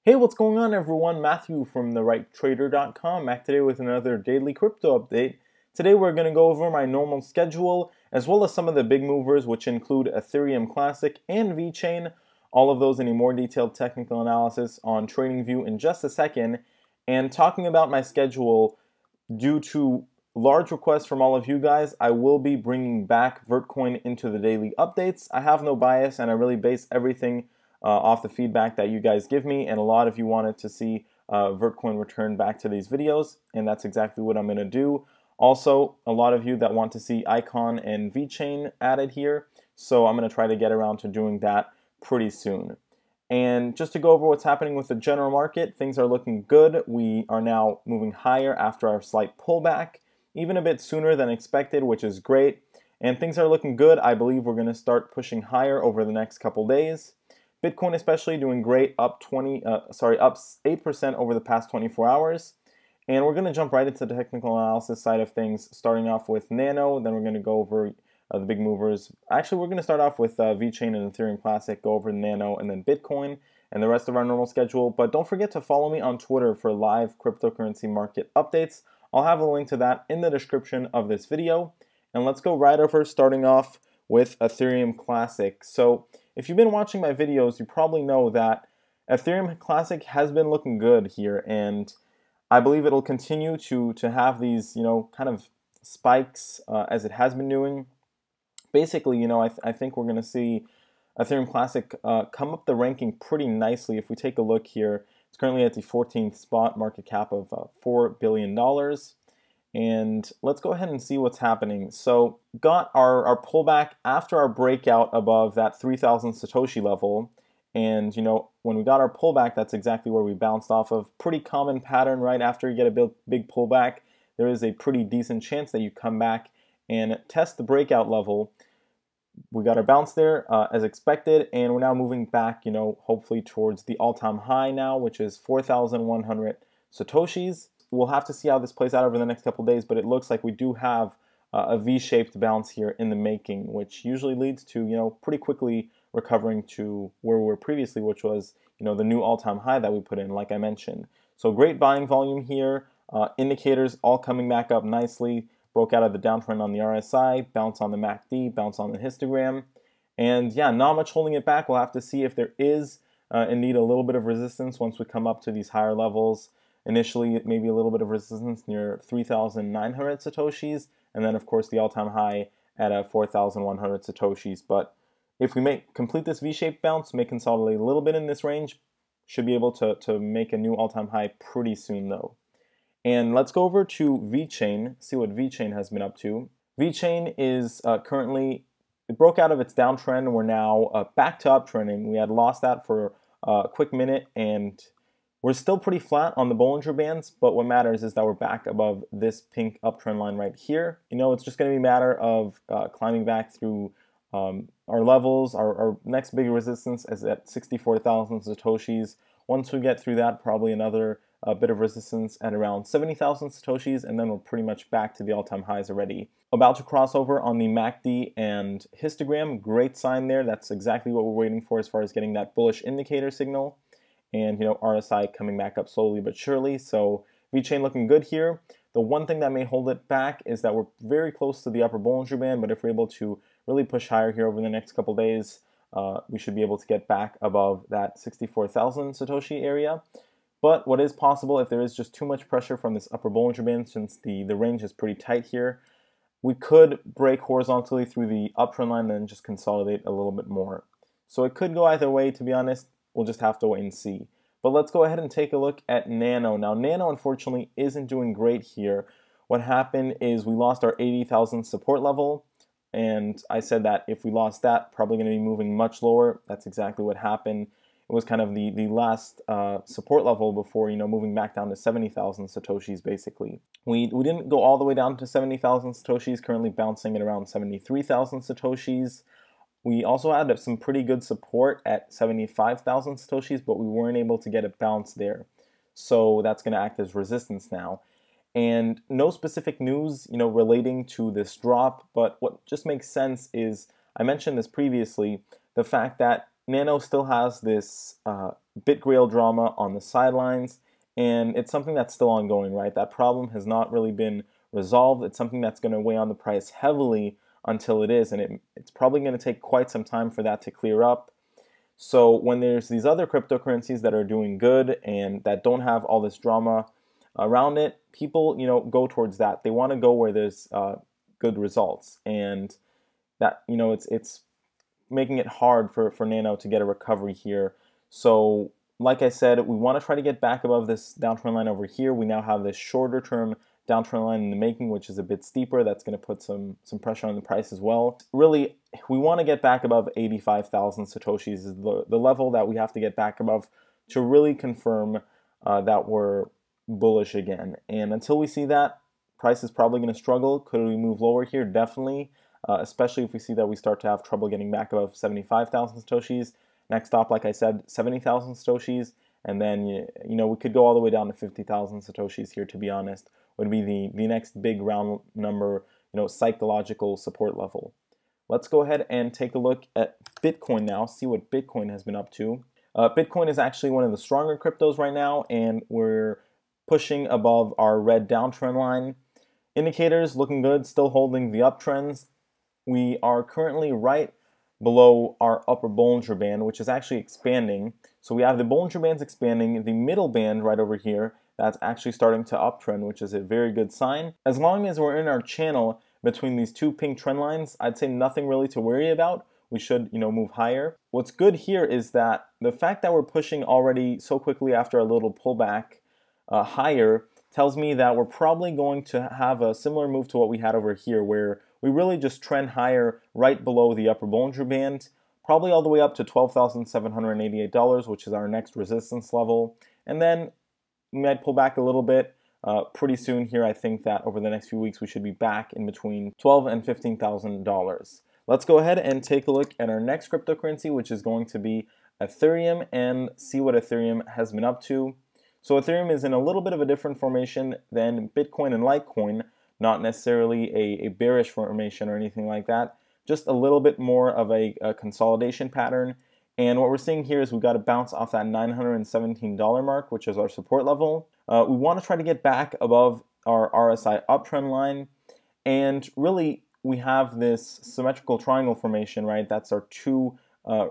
Hey, what's going on everyone? Matthew from therighttrader.com back today with another daily crypto update. Today we're going to go over my normal schedule as well as some of the big movers, which include Ethereum Classic and VeChain. All of those in a more detailed technical analysis on TradingView in just a second. And talking about my schedule, due to large requests from all of you guys, I will be bringing back Vchain into the daily updates. I have no bias and I really base everything off the feedback that you guys give me, and a lot of you wanted to see Vchain return back to these videos, and that's exactly what I'm going to do. Also, a lot of you that want to see Icon and VeChain added here, so I'm going to try to get around to doing that pretty soon. And just to go over what's happening with the general market, things are looking good. We are now moving higher after our slight pullback, even a bit sooner than expected, which is great. And things are looking good. I believe we're going to start pushing higher over the next couple days. Bitcoin especially doing great, up 8% over the past 24 hours. And we're going to jump right into the technical analysis side of things, starting off with Nano, then we're going to go over the big movers. Actually, we're going to start off with VeChain and Ethereum Classic, go over Nano, and then Bitcoin, and the rest of our normal schedule. But don't forget to follow me on Twitter for live cryptocurrency market updates. I'll have a link to that in the description of this video. And let's go right over, starting off with Ethereum Classic. So if you've been watching my videos, you probably know that Ethereum Classic has been looking good here, and I believe it'll continue to have these, kind of spikes as it has been doing. Basically, I think we're going to see Ethereum Classic come up the ranking pretty nicely. If we take a look here, it's currently at the 14th spot, market cap of $4 billion. And let's go ahead and see what's happening. So got our pullback after our breakout above that 3,000 Satoshi level. And when we got our pullback, that's exactly where we bounced off of. Pretty common pattern, right? After you get a big pullback, there is a pretty decent chance that you come back and test the breakout level. We got our bounce there as expected, and we're now moving back, hopefully towards the all-time high now, which is 4,100 Satoshis. We'll have to see how this plays out over the next couple days, but it looks like we do have a V-shaped bounce here in the making, which usually leads to, pretty quickly recovering to where we were previously, which was, the new all-time high that we put in, like I mentioned. So great buying volume here. Indicators all coming back up nicely. Broke out of the downtrend on the RSI, bounce on the MACD, bounce on the histogram. And yeah, not much holding it back. We'll have to see if there is indeed a little bit of resistance once we come up to these higher levels. Initially, maybe a little bit of resistance near 3,900 Satoshis, and then of course the all-time high at 4,100 Satoshis. But if we complete this V-shaped bounce, may consolidate a little bit in this range, should be able to make a new all-time high pretty soon though. And let's go over to VeChain, see what VeChain has been up to. VeChain is currently, it broke out of its downtrend. We're now back to uptrending. We had lost that for a quick minute, and we're still pretty flat on the Bollinger Bands, but what matters is that we're back above this pink uptrend line right here. It's just going to be a matter of climbing back through our levels. Our next big resistance is at 64,000 Satoshis. Once we get through that, probably another bit of resistance at around 70,000 Satoshis, and then we're pretty much back to the all-time highs already. About to cross over on the MACD and histogram. Great sign there. That's exactly what we're waiting for as far as getting that bullish indicator signal. And RSI coming back up slowly but surely. So VeChain looking good here. The one thing that may hold it back is that we're very close to the upper Bollinger Band, but if we're able to really push higher here over the next couple days, we should be able to get back above that 64,000 Satoshi area. But what is possible, if there is just too much pressure from this upper Bollinger Band, since the range is pretty tight here, we could break horizontally through the uptrend line and then just consolidate a little bit more. So it could go either way, to be honest. We'll just have to wait and see. But let's go ahead and take a look at Nano. Now, Nano, unfortunately, isn't doing great here. What happened is we lost our 80,000 support level, and I said that if we lost that, probably going to be moving much lower. That's exactly what happened. It was kind of the last support level before, moving back down to 70,000 Satoshis, basically. We didn't go all the way down to 70,000 Satoshis, currently bouncing at around 73,000 Satoshis. We also had some pretty good support at 75,000 Satoshis, but we weren't able to get a bounce there. So that's going to act as resistance now. And no specific news, relating to this drop, but what just makes sense is, I mentioned this previously, the fact that Nano still has this BitGrail drama on the sidelines, and it's something that's still ongoing, right? That problem has not really been resolved. It's something that's going to weigh on the price heavily until it is, and it's probably going to take quite some time for that to clear up. So when there's these other cryptocurrencies that are doing good and that don't have all this drama around it, people, go towards that. They want to go where there's good results, and that, it's making it hard for Nano to get a recovery here. So like I said, we want to try to get back above this downtrend line over here. We now have this shorter term downtrend line in the making, which is a bit steeper. That's going to put some pressure on the price as well. Really, we want to get back above 85,000 Satoshis is the level that we have to get back above to really confirm that we're bullish again. And until we see that, price is probably going to struggle. Could we move lower here? Definitely, especially if we see that we start to have trouble getting back above 75,000 Satoshis. Next stop, like I said, 70,000 Satoshis. And then, we could go all the way down to 50,000 Satoshis here, to be honest, would be the next big round number, psychological support level. Let's go ahead and take a look at Bitcoin now, see what Bitcoin has been up to. Bitcoin is actually one of the stronger cryptos right now, and we're pushing above our red downtrend line. Indicators looking good, still holding the uptrends. We are currently right below our upper Bollinger Band, which is actually expanding. So we have the Bollinger Bands expanding, the middle band right over here, that's actually starting to uptrend, which is a very good sign. As long as we're in our channel between these two pink trend lines, I'd say nothing really to worry about. We should, move higher. What's good here is that the fact that we're pushing already so quickly after a little pullback higher tells me that we're probably going to have a similar move to what we had over here, where we really just trend higher right below the upper Bollinger Band, probably all the way up to $12,788, which is our next resistance level. And then we might pull back a little bit pretty soon here. I think that over the next few weeks we should be back in between $12,000 and $15,000. Let's go ahead and take a look at our next cryptocurrency, which is going to be Ethereum, and see what Ethereum has been up to. So Ethereum is in a little bit of a different formation than Bitcoin and Litecoin, not necessarily a bearish formation or anything like that, just a little bit more of a consolidation pattern. And what we're seeing here is we've got to bounce off that $917 mark, which is our support level. We want to try to get back above our RSI uptrend line. And really, we have this symmetrical triangle formation, right? That's our two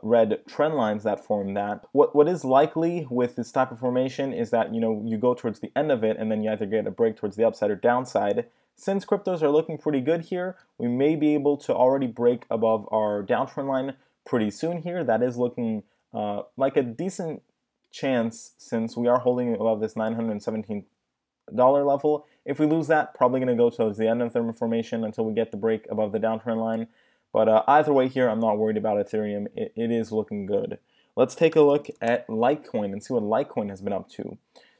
red trend lines that form that. What is likely with this type of formation is that, you go towards the end of it and then you either get a break towards the upside or downside. Since cryptos are looking pretty good here, we may be able to already break above our downtrend line pretty soon here. That is looking like a decent chance, since we are holding above this $917 level. If we lose that, probably going to go towards the end of the formation until we get the break above the downtrend line. But either way here, I'm not worried about Ethereum. It is looking good. Let's take a look at Litecoin and see what Litecoin has been up to.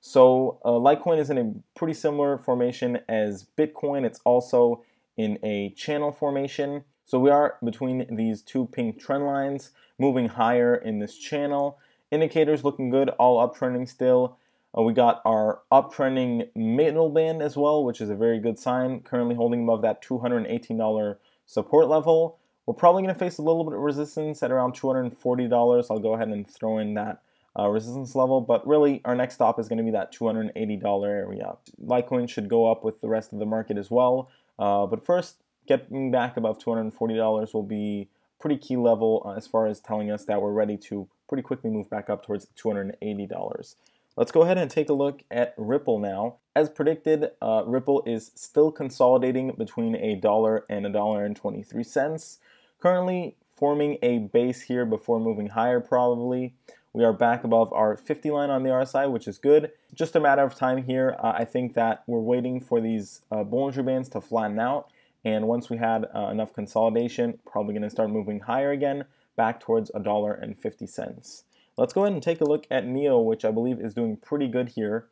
So Litecoin is in a pretty similar formation as Bitcoin. It's also in a channel formation. So we are between these two pink trend lines, moving higher in this channel. Indicators looking good, all uptrending still. We got our uptrending middle band as well, which is a very good sign. Currently holding above that $218 support level. We're probably going to face a little bit of resistance at around $240. I'll go ahead and throw in that resistance level, but really our next stop is going to be that $280 area. Litecoin should go up with the rest of the market as well, but first, getting back above $240 will be a pretty key level as far as telling us that we're ready to pretty quickly move back up towards $280. Let's go ahead and take a look at Ripple now. As predicted, Ripple is still consolidating between $1 and $1.23. Currently forming a base here before moving higher probably. We are back above our 50 line on the RSI, which is good. Just a matter of time here. I think that we're waiting for these Bollinger Bands to flatten out. And once we had enough consolidation, probably going to start moving higher again, back towards $1.50. Let's go ahead and take a look at Neo, which I believe is doing pretty good here.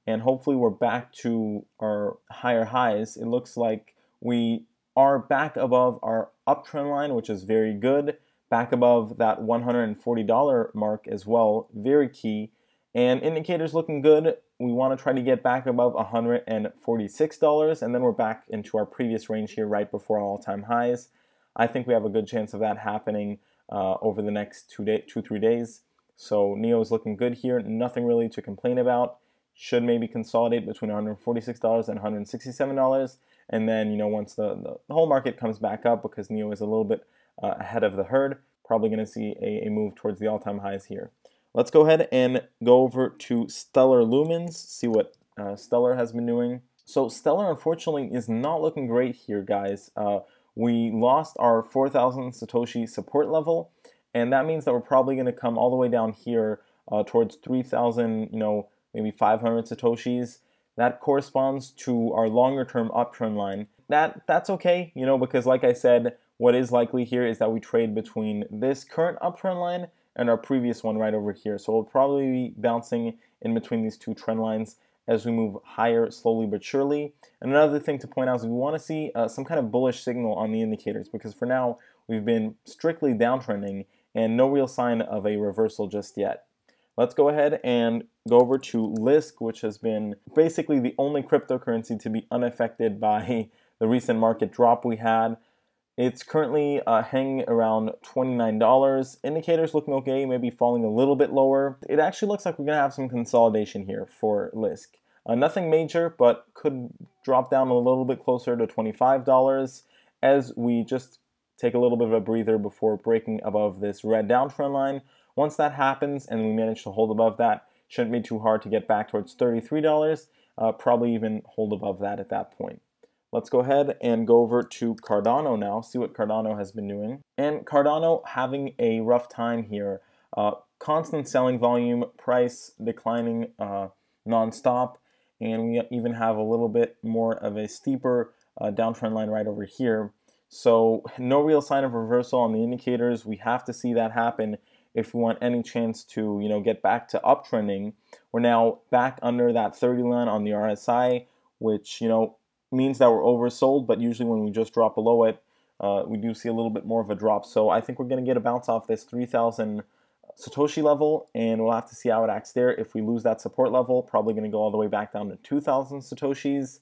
And hopefully we're back to our higher highs. It looks like we are back above our uptrend line, which is very good. Back above that $140 mark as well, very key. And indicators looking good. We want to try to get back above $146, and then we're back into our previous range here right before all-time highs. I think we have a good chance of that happening over the next 2-3 days. So Neo is looking good here, nothing really to complain about. Should maybe consolidate between $146 and $167, and then once the whole market comes back up, because Neo is a little bit ahead of the herd, probably going to see a move towards the all-time highs here. Let's go ahead and go over to Stellar Lumens, see what Stellar has been doing. So Stellar, unfortunately, is not looking great here, guys. We lost our 4,000 Satoshi support level, and that means that we're probably going to come all the way down here towards 3,000, maybe 500 Satoshis. That corresponds to our longer-term uptrend line. That's okay, because like I said, what is likely here is that we trade between this current uptrend line and our previous one right over here. So we'll probably be bouncing in between these two trend lines as we move higher slowly but surely. And another thing to point out is we want to see some kind of bullish signal on the indicators, because for now we've been strictly downtrending and no real sign of a reversal just yet. Let's go ahead and go over to Lisk, which has been basically the only cryptocurrency to be unaffected by the recent market drop we had. It's currently hanging around $29. Indicators looking okay, maybe falling a little bit lower. It actually looks like we're going to have some consolidation here for Lisk. Nothing major, but could drop down a little bit closer to $25 as we just take a little bit of a breather before breaking above this red downtrend line. Once that happens and we manage to hold above that, shouldn't be too hard to get back towards $33, probably even hold above that at that point. Let's go ahead and go over to Cardano now, see what Cardano has been doing. And Cardano having a rough time here. Constant selling volume, price declining non-stop, and we even have a little bit more of a steeper downtrend line right over here. So no real sign of reversal on the indicators. We have to see that happen if we want any chance to get back to uptrending. We're now back under that 30 line on the RSI, which means that we're oversold, but usually when we just drop below it, we do see a little bit more of a drop. So I think we're going to get a bounce off this 3,000 Satoshi level, and we'll have to see how it acts there. If we lose that support level, probably going to go all the way back down to 2,000 Satoshis.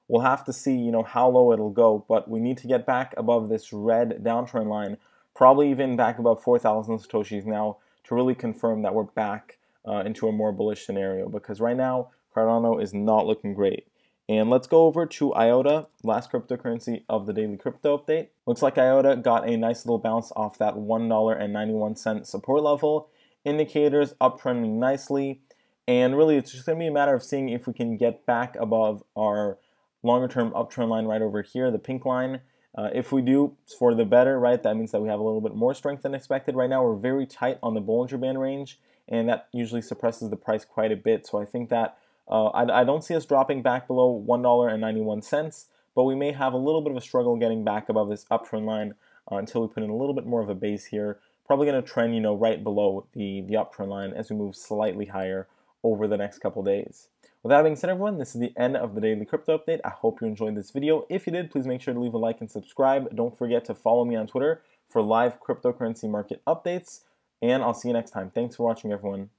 We'll have to see how low it'll go, but we need to get back above this red downtrend line, probably even back above 4,000 Satoshis now, to really confirm that we're back into a more bullish scenario, because right now Cardano is not looking great. And let's go over to Iota, last cryptocurrency of the daily crypto update. Looks like Iota got a nice little bounce off that $1.91 support level. Indicators uptrending nicely. And really, it's just going to be a matter of seeing if we can get back above our longer-term uptrend line right over here, the pink line. If we do, it's for the better, right? That means that we have a little bit more strength than expected. Right now, we're very tight on the Bollinger Band range, and that usually suppresses the price quite a bit. So I think that I don't see us dropping back below $1.91, but we may have a little bit of a struggle getting back above this uptrend line until we put in a little bit more of a base here. Probably going to trend, right below the uptrend line as we move slightly higher over the next couple days. With that being said, everyone, this is the end of the daily crypto update. I hope you enjoyed this video. If you did, please make sure to leave a like and subscribe. Don't forget to follow me on Twitter for live cryptocurrency market updates, and I'll see you next time. Thanks for watching, everyone.